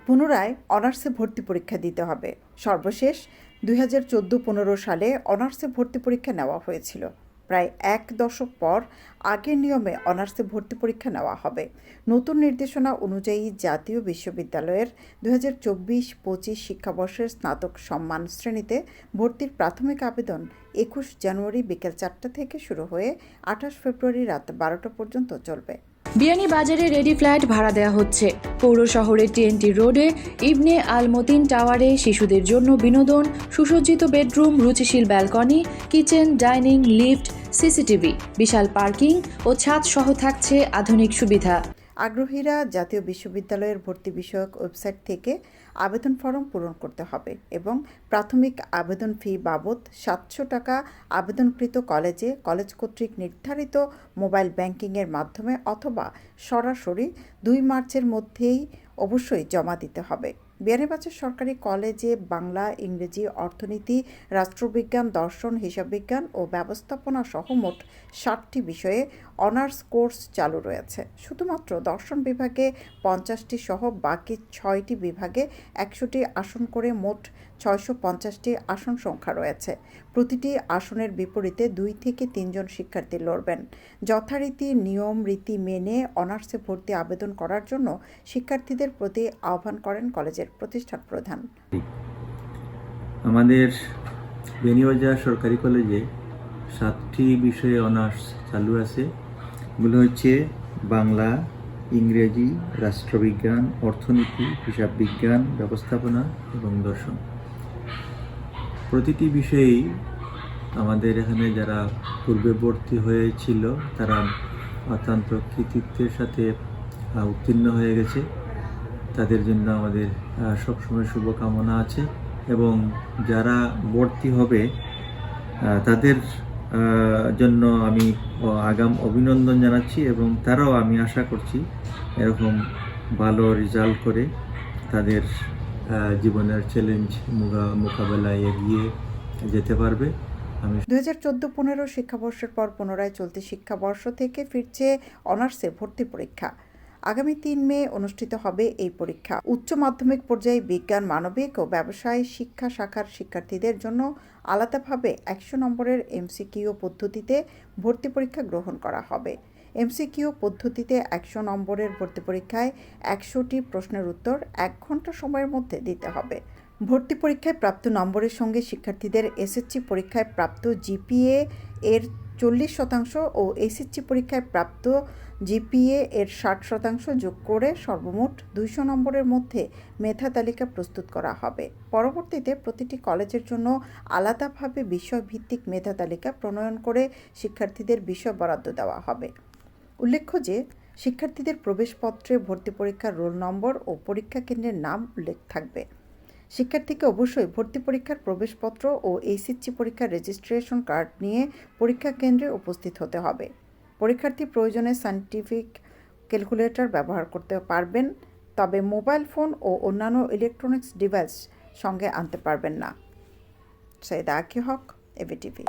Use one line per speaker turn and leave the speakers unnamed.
পুনরায় অনার্সে ভর্তি পরীক্ষা দিতে হবে। সর্বশেষ 2014-15 সালে অনার্সে ভর্তি পরীক্ষা নেওয়া হয়েছিল। প্রায় এক দশক পর আগের নিয়মে অনার্সে ভর্তি পরীক্ষা নেওয়া হবে। নতুন নির্দেশনা অনুযায়ী জাতীয় বিশ্ববিদ্যালয়ের 2024-25 শিক্ষাবর্ষের স্নাতক সম্মান শ্রেণীতে ভর্তির প্রাথমিক আবেদন 21 জানুয়ারি বিকেল 4টা থেকে শুরু হয়ে 28 ফেব্রুয়ারি রাত 12টা পর্যন্ত চলবে।
বিয়ানীবাজারে রেডি ফ্ল্যাট ভাড়া দেওয়া হচ্ছে। পৌর শহরের টিএনটি রোডে ইবনে আল মতিন টাওয়ারে শিশুদের জন্য বিনোদন, সুসজ্জিত বেডরুম, রুচিশীল balcony, kitchen, dining, lift, CCTV, বিশাল পার্কিং ও ছাদ সহ থাকছে আধুনিক সুবিধা।
আগ্রহীরা জাতীয় বিশ্ববিদ্যালয়ের ভর্তি বিষয়ক ওয়েবসাইট থেকে আবেদন ফরম পূরণ করতে হবে এবং প্রাথমিক আবেদন ফি বাবদ 700 টাকা আবেদনকৃত কলেজ কর্তৃক নির্ধারিত মোবাইল ব্যাংকিংয়ের মাধ্যমে অথবা সরাসরি 2 মার্চের মধ্যেই অবশ্যই জমা দিতে হবে। বিয়ানীবাজার সরকারি কলেজে বাংলা, ইংরেজি, অর্থনীতি, রাষ্ট্রবিজ্ঞান, দর্শন, হিসাববিজ্ঞান ও ব্যবস্থাপনা সহ মোট 60টি বিষয়ে অনার্স কোর্স চালু রয়েছে। শুধুমাত্র দর্শন বিভাগে 50টি সহ বাকি 6টি বিভাগে 100টি আসন করে মোট 650টি আসন সংখ্যা রয়েছে। প্রতিটি আসনের বিপরীতে 2 থেকে 3 জন শিক্ষার্থী লড়বেন। যথারীতি নিয়ম রীতি মেনে অনার্সে ভর্তি আবেদন করার জন্য শিক্ষার্থীদের প্রতি আহ্বান করেন কলেজের প্রতিষ্ঠান প্রধান।
আমাদের বিয়ানীবাজার সরকারি কলেজে 7টি বিষয়ে অনার্স চালু আছে। এগুলো হচ্ছে বাংলা, ইংরেজি, রাষ্ট্রবিজ্ঞান, অর্থনীতি, হিসাব বিজ্ঞান, ব্যবস্থাপনা এবং দর্শন। প্রতিটি বিষয়েই আমাদের এখানে যারা পূর্বে ভর্তি হয়েছিল তারা অত্যন্ত কৃতিত্বের সাথে উত্তীর্ণ হয়ে গেছে। তাদের জন্য আমাদের সবসময় শুভকামনা আছে এবং যারা ভর্তি হবে তাদের জন্য আমি আগাম অভিনন্দন জানাচ্ছি এবং তারাও আমি আশা করছি এরকম ভালো রেজাল্ট করে তাদের জীবনের চ্যালেঞ্জ মোকাবেলায় এগিয়ে যেতে পারবে।
2014-15 শিক্ষাবর্ষের পর পুনরায় চলতি শিক্ষাবর্ষ থেকে ফিরছে অনার্সে ভর্তি পরীক্ষা। আগামী 3 মে অনুষ্ঠিত হবে এই পরীক্ষা। উচ্চ মাধ্যমিক পর্যায়ে বিজ্ঞান, মানবিক ও ব্যবসায় শিক্ষা শাখার শিক্ষার্থীদের জন্য আলাদাভাবে 100 নম্বরের এমসিকিউ পদ্ধতিতে ভর্তি পরীক্ষা গ্রহণ করা হবে। এমসিকিউ পদ্ধতিতে 100 নম্বরের ভর্তি পরীক্ষায় 100টি প্রশ্নের উত্তর 1 ঘন্টা সময়ের মধ্যে দিতে হবে। ভর্তি পরীক্ষায় প্রাপ্ত নম্বরের সঙ্গে শিক্ষার্থীদের এসএসসি পরীক্ষায় প্রাপ্ত জিপিএ এর 40% ও এইচএসসি পরীক্ষায় প্রাপ্ত জিপিএ এর 60% যোগ করে সর্বমোট 200 নম্বরের মধ্যে মেধা তালিকা প্রস্তুত করা হবে। পরবর্তীতে প্রতিটি কলেজের জন্য আলাদাভাবে বিষয়ভিত্তিক মেধা তালিকা প্রণয়ন করে শিক্ষার্থীদের বিষয় বরাদ্দ দেওয়া হবে। উল্লেখ্য যে শিক্ষার্থীদের প্রবেশপত্রে ভর্তি পরীক্ষার রোল নম্বর ও পরীক্ষা কেন্দ্রের নাম উল্লেখ থাকবে। শিক্ষার্থীকে অবশ্যই ভর্তি পরীক্ষার প্রবেশপত্র ও এইচএসসি পরীক্ষার রেজিস্ট্রেশন কার্ড নিয়ে পরীক্ষা কেন্দ্রে উপস্থিত হতে হবে। পরীক্ষার্থী প্রয়োজনে সায়েন্টিফিক ক্যালকুলেটর ব্যবহার করতে পারবেন, তবে মোবাইল ফোন ও অন্যান্য ইলেকট্রনিক্স ডিভাইস সঙ্গে আনতে পারবেন না। সৈয়দা আকি হক, এবিটিভি।